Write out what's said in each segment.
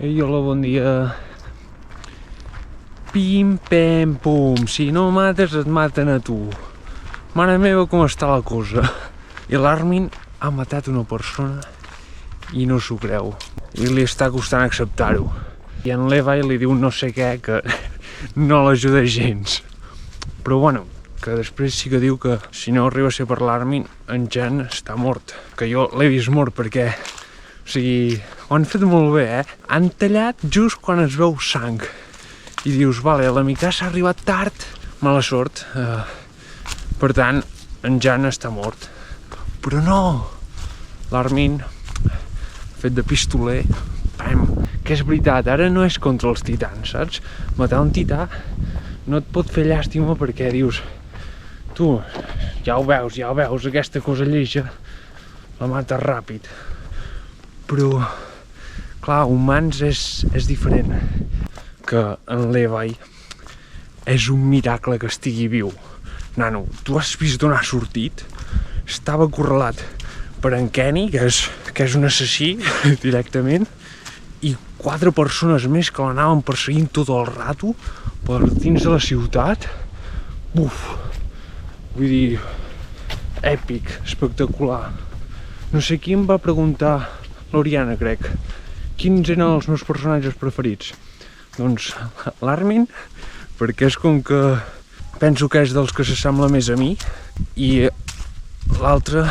Ei, hola, bon dia. Pim, pam, pum. Si no mates, et maten a tu. Mare meva, com està la cosa. I l'Armin ha matat una persona i no s'ho creu. I li està costant acceptar-ho. I en Levi li diu no sé què, que no l'ajuda gens. Però bueno, que després sí que diu que si no arriba a ser per l'Armin, en Jan està mort. Que jo l'he vist mort perquè... O sigui, ho han fet molt bé, Han tallat just quan es veu sang. I dius, vale, la Mikasa ha arribat tard, mala sort. Per tant, en Jan està mort. Però no! L'Armin, fet de pistoler, pam, que és veritat, ara no és contra els titans, saps? Matar un tità no et pot fer llàstima perquè dius, tu, ja ho veus, aquesta cosa lleixa la mates ràpid. Però, clar, humans és diferent. Que en Levi és un miracle que estigui viu. Nano, tu has vist d'on ha sortit? Estava acorralat per en Kenny, que és un assassí, directament, i 4 persones més que l'anaven perseguint tot el rato per dins de la ciutat. Buf! Vull dir, èpic, espectacular. No sé qui em va preguntar, l'Oriana, crec, quins eren els meus personatges preferits. Doncs l'Armin, perquè és com que penso que és dels que s'assembla més a mi, i l'altre,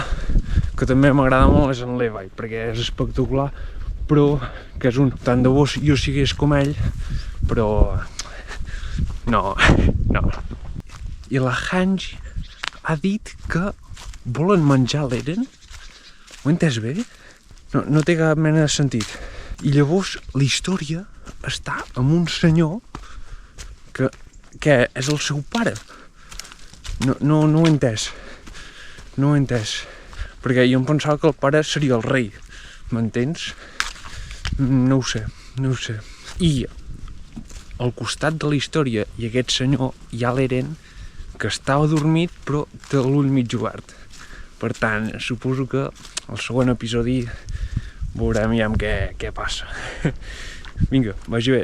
que també m'agrada molt, és en Levi, perquè és espectacular, però que és un... Tant de bo jo sigués com ell, però... No. I la Hanji ha dit que volen menjar l'Eren? Ho he entès bé? No té cap mena de sentit. I llavors la història està amb un senyor que és el seu pare. No ho he entès. No ho he entès. Perquè jo em pensava que el pare seria el rei. M'entens? No ho sé. I al costat de la història i aquest senyor hi ha l'Eren, que estava dormit però té l'ull mig obert. Per tant, suposo que al següent episodi veurem ja què passa. Vinga, vagi bé.